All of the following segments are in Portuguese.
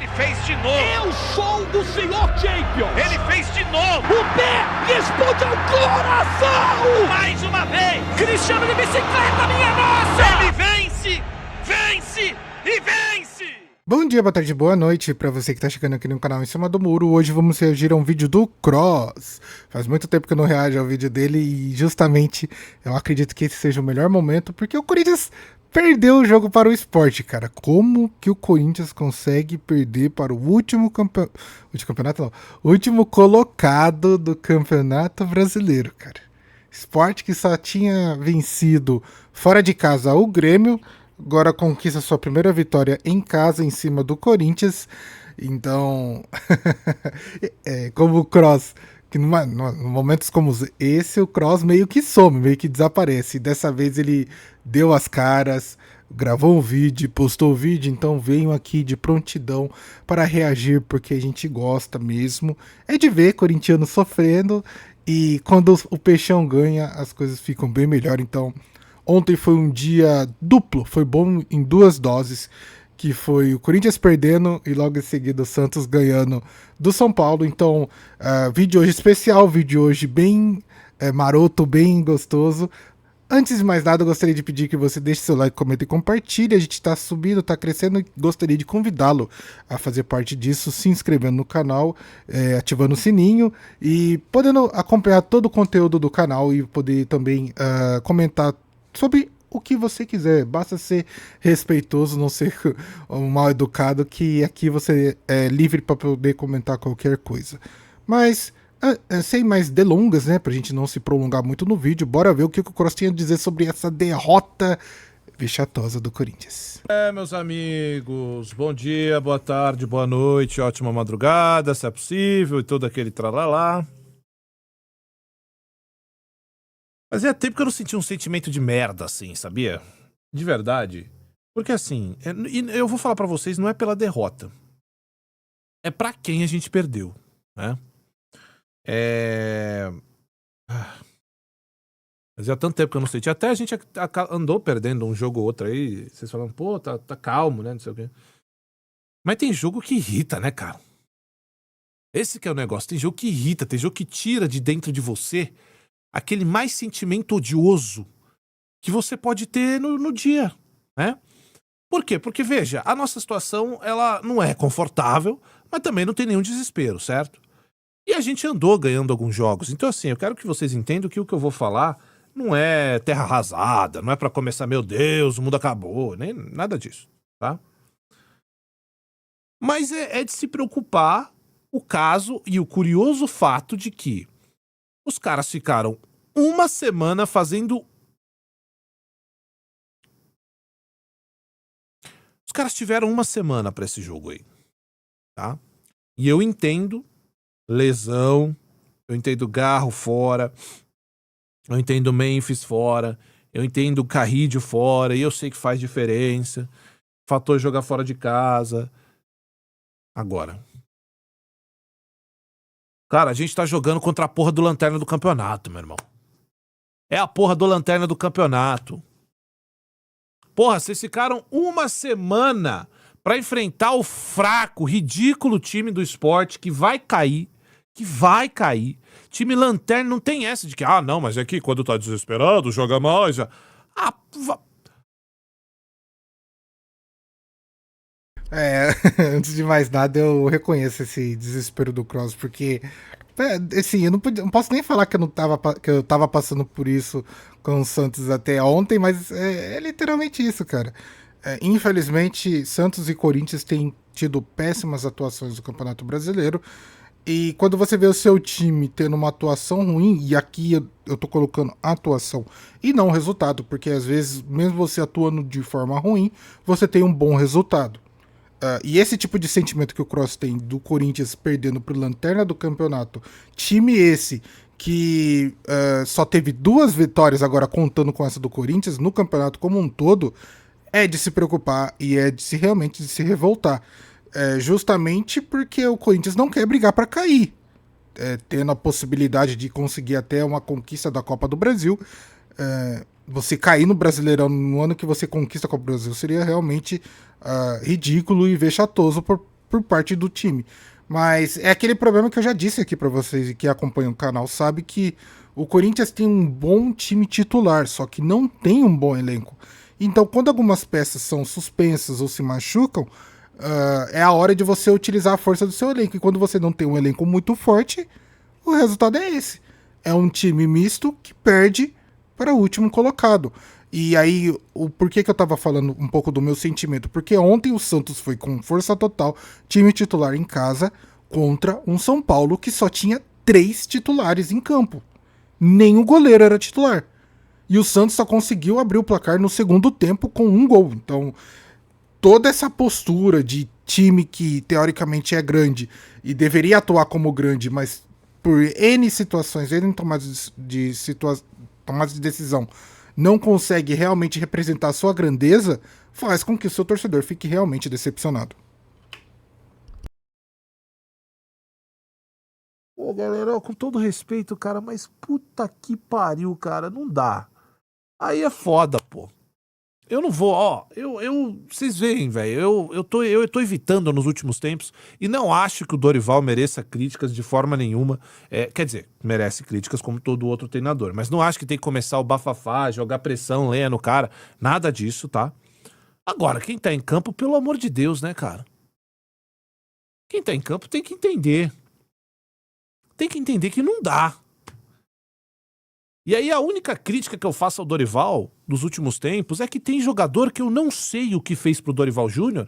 Ele fez de novo. Eu sou o senhor Champions. Ele fez de novo. O pé responde ao coração. Mais uma vez. Cristiano de bicicleta, minha nossa. Ele vence, vence e vence. Bom dia, boa tarde, boa noite pra você que tá chegando aqui no canal Em Cima do Muro. Hoje vamos reagir a um vídeo do Kroos. Faz muito tempo que eu não reajo ao vídeo dele e justamente eu acredito que esse seja o melhor momento porque o Corinthians perdeu o jogo para o Sport, cara. Como que o Corinthians consegue perder para o último último colocado do Campeonato Brasileiro, cara? Sport que só tinha vencido fora de casa o Grêmio, agora conquista sua primeira vitória em casa em cima do Corinthians. Então, como o Kroos, que em momentos como esse, o Kroos meio que some, meio que desaparece. Dessa vez ele deu as caras, gravou um vídeo, postou o vídeo, então venho aqui de prontidão para reagir, porque a gente gosta mesmo é de ver corintiano sofrendo, e quando o Peixão ganha, as coisas ficam bem melhor. Então, ontem foi um dia duplo, foi bom em duas doses, que foi o Corinthians perdendo e logo em seguida o Santos ganhando do São Paulo. Então, vídeo hoje especial, vídeo hoje bem maroto, bem gostoso. Antes de mais nada, eu gostaria de pedir que você deixe seu like, comenta e compartilhe. A gente está subindo, está crescendo e gostaria de convidá-lo a fazer parte disso, se inscrevendo no canal, ativando o sininho e podendo acompanhar todo o conteúdo do canal e poder também comentar sobre o que você quiser. Basta ser respeitoso, não ser um mal educado, que aqui você é livre para poder comentar qualquer coisa. Mas sem mais delongas, né, pra gente não se prolongar muito no vídeo, bora ver o que o Kroos tinha a dizer sobre essa derrota vexatosa do Corinthians. Meus amigos, bom dia, boa tarde, boa noite, ótima madrugada, se é possível, e todo aquele tralalá. Fazia tempo que eu não sentia um sentimento de merda, assim, sabia? De verdade. Porque assim, eu vou falar pra vocês, não é pela derrota. É pra quem a gente perdeu, né? Fazia tanto tempo que eu não sentia. Até a gente andou perdendo um jogo ou outro aí. Vocês falam, pô, tá calmo, né? Não sei o quê. Mas tem jogo que irrita, né, cara? Esse que é o negócio. Tem jogo que irrita, tem jogo que tira de dentro de você aquele mais sentimento odioso que você pode ter no dia, né? Por quê? Porque, veja, a nossa situação, ela não é confortável, mas também não tem nenhum desespero, certo? E a gente andou ganhando alguns jogos. Então, assim, eu quero que vocês entendam que o que eu vou falar não é terra arrasada, não é pra começar, meu Deus, o mundo acabou, nem nada disso, tá? Mas é de se preocupar o caso e o curioso fato de que os caras ficaram uma semana fazendo... Os caras tiveram uma semana pra esse jogo aí, tá? E eu entendo lesão, eu entendo Garro fora, eu entendo Memphis fora, eu entendo Carrídio fora, e eu sei que faz diferença. Fator jogar fora de casa. Agora, cara, a gente tá jogando contra a porra do Lanterna do campeonato, meu irmão. É a porra do Lanterna do campeonato. Porra, vocês ficaram uma semana pra enfrentar o fraco, ridículo time do Sport que vai cair. Time lanterna não tem essa de que, não, mas é que quando tá desesperado, joga mais. Antes de mais nada, eu reconheço esse desespero do Kroos, porque, assim, eu não posso nem falar que eu tava passando por isso com o Santos até ontem, mas é literalmente isso, cara. Infelizmente, Santos e Corinthians têm tido péssimas atuações no Campeonato Brasileiro. E quando você vê o seu time tendo uma atuação ruim, e aqui eu tô colocando atuação e não resultado, porque às vezes, mesmo você atuando de forma ruim, você tem um bom resultado. E esse tipo de sentimento que o Kroos tem do Corinthians perdendo pro Lanterna do campeonato, time esse que só teve 2 vitórias agora contando com essa do Corinthians no campeonato como um todo, é de se preocupar e é de realmente de se revoltar. Justamente porque o Corinthians não quer brigar para cair, tendo a possibilidade de conseguir até uma conquista da Copa do Brasil. Você cair no Brasileirão no ano que você conquista a Copa do Brasil seria realmente ridículo e vexatoso por parte do time. Mas é aquele problema que eu já disse aqui pra vocês e que acompanham o canal, sabe que o Corinthians tem um bom time titular, só que não tem um bom elenco. Então, quando algumas peças são suspensas ou se machucam, é a hora de você utilizar a força do seu elenco. E quando você não tem um elenco muito forte, o resultado é esse. É um time misto que perde para o último colocado. E aí, o porquê que eu tava falando um pouco do meu sentimento? Porque ontem o Santos foi com força total, time titular em casa, contra um São Paulo que só tinha 3 titulares em campo. Nem o goleiro era titular. E o Santos só conseguiu abrir o placar no segundo tempo com 1 gol. Então, toda essa postura de time que teoricamente é grande e deveria atuar como grande, mas por N situações, N tomadas de decisão, não consegue realmente representar a sua grandeza, faz com que o seu torcedor fique realmente decepcionado. Ô, galera, com todo respeito, cara, mas puta que pariu, cara, não dá. Aí é foda, pô. Eu não vou, ó, vocês veem, velho, eu tô evitando nos últimos tempos e não acho que o Dorival mereça críticas de forma nenhuma. Quer dizer, merece críticas como todo outro treinador, mas não acho que tem que começar o bafafá, jogar pressão, lenha no cara, nada disso, tá? Agora, quem tá em campo, pelo amor de Deus, né, cara? Quem tá em campo tem que entender. Tem que entender que não dá. E aí a única crítica que eu faço ao Dorival nos últimos tempos é que tem jogador que eu não sei o que fez pro Dorival Júnior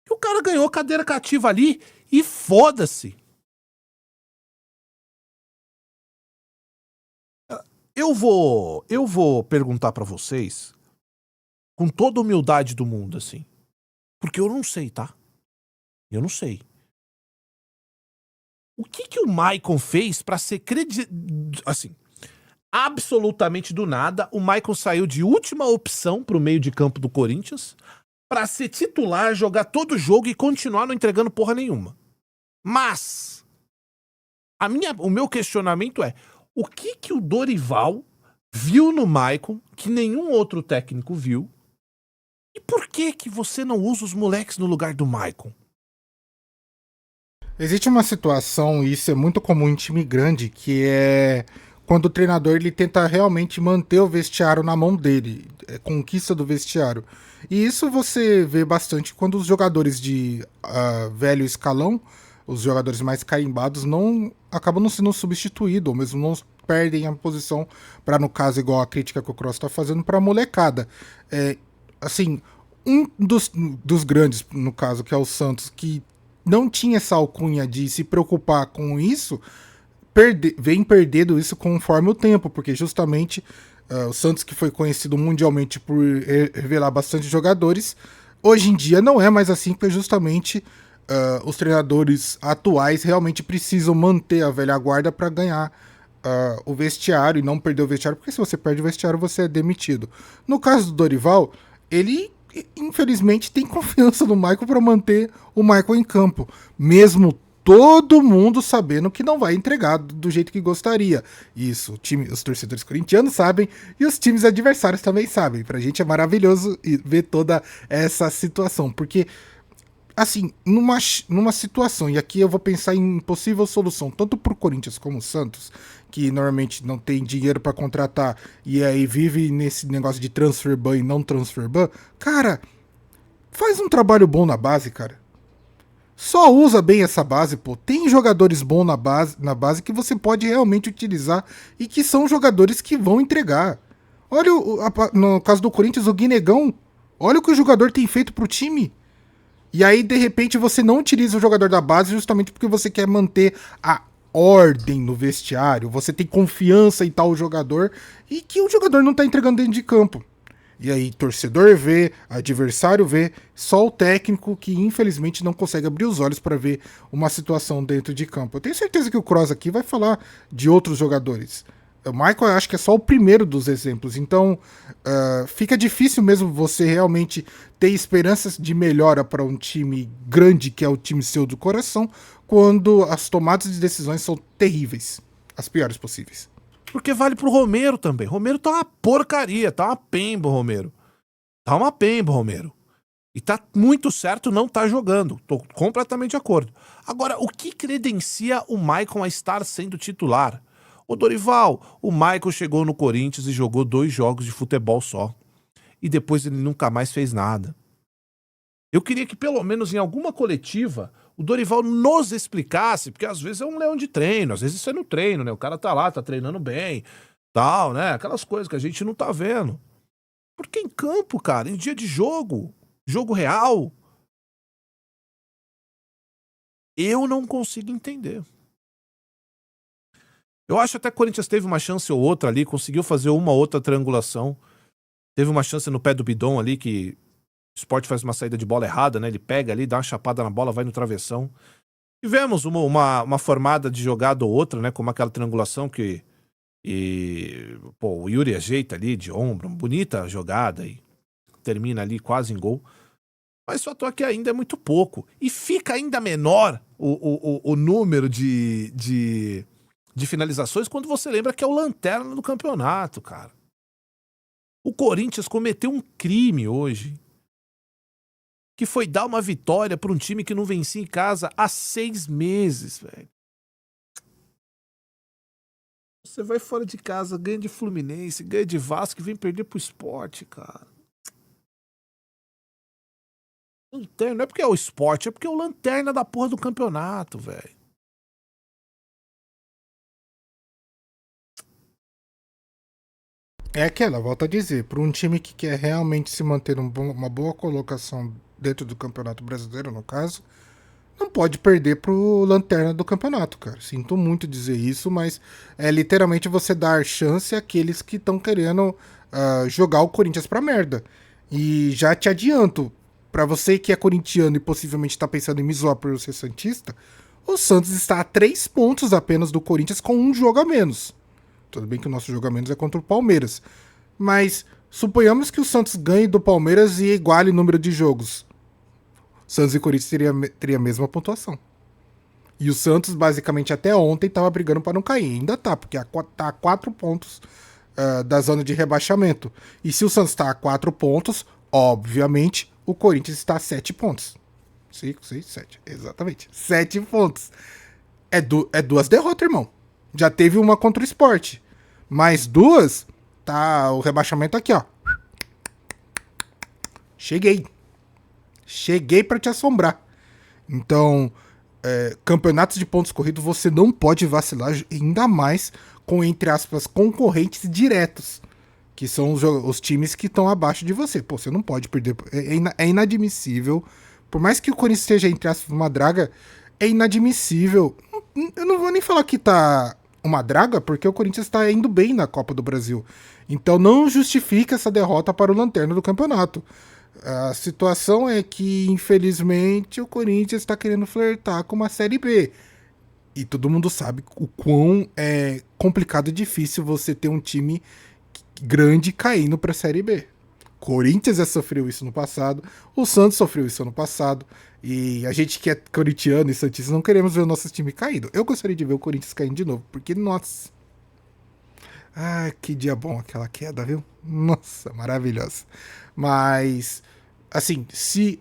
e o cara ganhou cadeira cativa ali e foda-se. Eu vou perguntar pra vocês com toda a humildade do mundo, assim. Porque eu não sei, tá? Eu não sei. O que o Maicon fez pra ser assim, absolutamente do nada, o Maicon saiu de última opção pro meio de campo do Corinthians pra ser titular, jogar todo o jogo e continuar não entregando porra nenhuma. Mas o meu questionamento é: o que o Dorival viu no Maicon que nenhum outro técnico viu? E por que você não usa os moleques no lugar do Maicon? Existe uma situação, e isso é muito comum em time grande, que é quando o treinador ele tenta realmente manter o vestiário na mão dele, conquista do vestiário. E isso você vê bastante quando os jogadores de velho escalão, os jogadores mais carimbados, acabam não sendo substituídos, ou mesmo não perdem a posição para, no caso, igual a crítica que o Cross está fazendo, para a molecada. Assim, um dos grandes, no caso, que é o Santos, que não tinha essa alcunha de se preocupar com isso, vem perdendo isso conforme o tempo, porque justamente o Santos, que foi conhecido mundialmente por revelar bastante jogadores, hoje em dia não é mais assim, porque justamente os treinadores atuais realmente precisam manter a velha guarda para ganhar o vestiário e não perder o vestiário, porque se você perde o vestiário você é demitido. No caso do Dorival, ele infelizmente tem confiança no Maicon para manter o Maicon em campo, mesmo todo mundo sabendo que não vai entregar do jeito que gostaria. Isso, os torcedores corintianos sabem e os times adversários também sabem. Pra gente é maravilhoso ver toda essa situação, porque assim, numa situação, e aqui eu vou pensar em possível solução, tanto pro Corinthians como o Santos, que normalmente não tem dinheiro para contratar e aí vive nesse negócio de transfer ban e não transfer ban, cara, faz um trabalho bom na base, cara. Só usa bem essa base, pô. Tem jogadores bons na base que você pode realmente utilizar e que são jogadores que vão entregar. Olha, no caso do Corinthians, o Guinegão, olha o que o jogador tem feito pro time. E aí, de repente, você não utiliza o jogador da base justamente porque você quer manter a ordem no vestiário, você tem confiança em tal jogador e que o jogador não tá entregando dentro de campo. E aí, torcedor vê, adversário vê, só o técnico que infelizmente não consegue abrir os olhos para ver uma situação dentro de campo. Eu tenho certeza que o Cross aqui vai falar de outros jogadores. O Michael eu acho que é só o primeiro dos exemplos, então fica difícil mesmo você realmente ter esperanças de melhora para um time grande, que é o time seu do coração, quando as tomadas de decisões são terríveis, as piores possíveis. Porque vale pro Romero também. Romero tá uma porcaria, tá uma pemba, Romero. Tá uma pemba, Romero. E tá muito certo não tá jogando. Tô completamente de acordo. Agora, o que credencia o Maicon a estar sendo titular? Ô Dorival, o Maicon chegou no Corinthians e jogou 2 jogos de futebol só. E depois ele nunca mais fez nada. Eu queria que pelo menos em alguma coletiva o Dorival nos explicasse, porque às vezes é um leão de treino, às vezes isso é no treino, né? O cara tá lá, tá treinando bem, tal, né? Aquelas coisas que a gente não tá vendo. Porque em campo, cara, em dia de jogo real, eu não consigo entender. Eu acho até que o Corinthians teve uma chance ou outra ali, conseguiu fazer uma ou outra triangulação. Teve uma chance no pé do Bidon ali, que o Sport faz uma saída de bola errada, né? Ele pega ali, dá uma chapada na bola, vai no travessão. Tivemos uma formada de jogada ou outra, né? Como aquela triangulação que o Yuri ajeita ali de ombro, bonita jogada e termina ali quase em gol. Mas só tô que ainda é muito pouco. E fica ainda menor o número de finalizações quando você lembra que é o lanterna do campeonato, cara. O Corinthians cometeu um crime hoje, que foi dar uma vitória para um time que não vencia em casa há 6 meses, velho. Você vai fora de casa, ganha de Fluminense, ganha de Vasco e vem perder pro Sport, cara. Lanterna, não é porque é o Sport, é porque é o lanterna da porra do campeonato, velho. É aquela, volto a dizer, para um time que quer realmente se manter uma boa colocação dentro do Campeonato Brasileiro, no caso, não pode perder pro lanterna do campeonato, cara. Sinto muito dizer isso, mas é literalmente você dar chance àqueles que estão querendo jogar o Corinthians pra merda. E já te adianto, pra você que é corintiano e possivelmente tá pensando em me zoar por eu ser santista, o Santos está a 3 pontos apenas do Corinthians com 1 jogo a menos. Tudo bem que o nosso jogo a menos é contra o Palmeiras. Mas suponhamos que o Santos ganhe do Palmeiras e iguale o número de jogos. Santos e Corinthians teria a mesma pontuação. E o Santos, basicamente, até ontem estava brigando para não cair. Ainda tá, porque tá a 4 pontos da zona de rebaixamento. E se o Santos está a 4 pontos, obviamente, o Corinthians está a 7 pontos. 5, 6, 7. Exatamente. 7 pontos. É 2 derrotas, irmão. Já teve uma contra o Sport. Mais 2, tá o rebaixamento aqui, ó. Cheguei pra te assombrar. Então, campeonatos de pontos corridos, você não pode vacilar, ainda mais com, entre aspas, concorrentes diretos, que são os times que estão abaixo de você. Pô, você não pode perder. É inadmissível. Por mais que o Corinthians esteja, entre aspas, uma draga, é inadmissível. Eu não vou nem falar que tá uma draga, porque o Corinthians está indo bem na Copa do Brasil. Então não justifica essa derrota para o lanterna do campeonato. A situação é que, infelizmente, o Corinthians está querendo flertar com uma Série B. E todo mundo sabe o quão é complicado e difícil você ter um time grande caindo para a Série B. Corinthians já sofreu isso no passado, o Santos sofreu isso no passado, e a gente que é corintiano e santista não queremos ver o nosso time caído. Eu gostaria de ver o Corinthians caindo de novo, porque, nossa... Ah, que dia bom aquela queda, viu? Nossa, maravilhosa. Mas, assim, se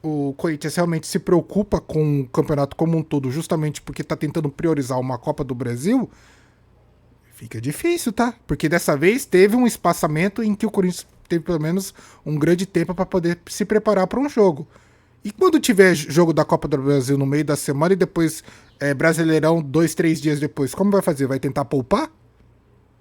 o Corinthians realmente se preocupa com o campeonato como um todo, justamente porque tá tentando priorizar uma Copa do Brasil, fica difícil, tá? Porque dessa vez teve um espaçamento em que o Corinthians teve pelo menos um grande tempo para poder se preparar para um jogo. E quando tiver jogo da Copa do Brasil no meio da semana e depois Brasileirão 2, 3 dias depois, como vai fazer? Vai tentar poupar?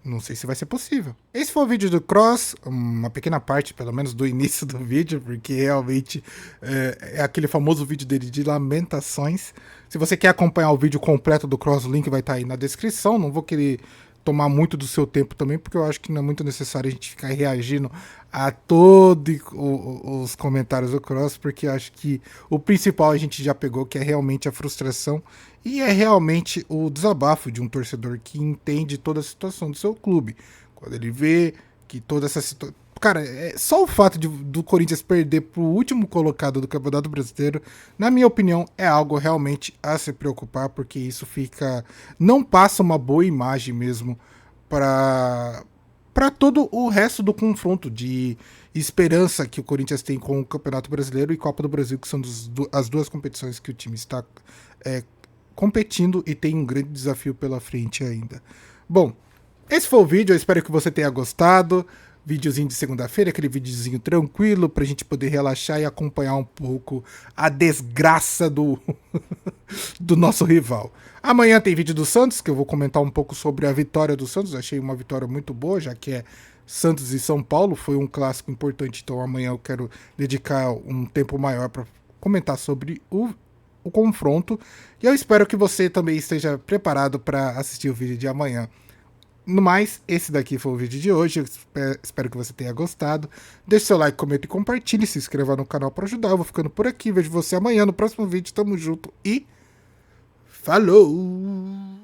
Não sei se vai ser possível. Esse foi o vídeo do Cross, uma pequena parte, pelo menos, do início do vídeo, porque realmente é aquele famoso vídeo dele de lamentações. Se você quer acompanhar o vídeo completo do Cross, o link vai estar aí na descrição. Não vou querer tomar muito do seu tempo também, porque eu acho que não é muito necessário a gente ficar reagindo a todos os comentários do Cross, porque eu acho que o principal a gente já pegou, que é realmente a frustração e é realmente o desabafo de um torcedor que entende toda a situação do seu clube. Quando ele vê que toda essa situação... Cara, só o fato do Corinthians perder pro último colocado do Campeonato Brasileiro, na minha opinião, é algo realmente a se preocupar, porque isso não passa uma boa imagem mesmo para todo o resto do confronto. esperança que o Corinthians tem com o Campeonato Brasileiro e Copa do Brasil, que são as duas competições que o time está competindo e tem um grande desafio pela frente ainda. Bom, esse foi o vídeo, eu espero que você tenha gostado. Videozinho de segunda-feira, aquele videozinho tranquilo pra gente poder relaxar e acompanhar um pouco a desgraça do nosso rival. Amanhã tem vídeo do Santos, que eu vou comentar um pouco sobre a vitória do Santos. Achei uma vitória muito boa, já que é Santos e São Paulo, foi um clássico importante, então amanhã eu quero dedicar um tempo maior para comentar sobre o confronto. E eu espero que você também esteja preparado para assistir o vídeo de amanhã. No mais, esse daqui foi o vídeo de hoje, eu espero que você tenha gostado. Deixe seu like, comenta e compartilhe, se inscreva no canal para ajudar. Eu vou ficando por aqui, vejo você amanhã no próximo vídeo, tamo junto e falou!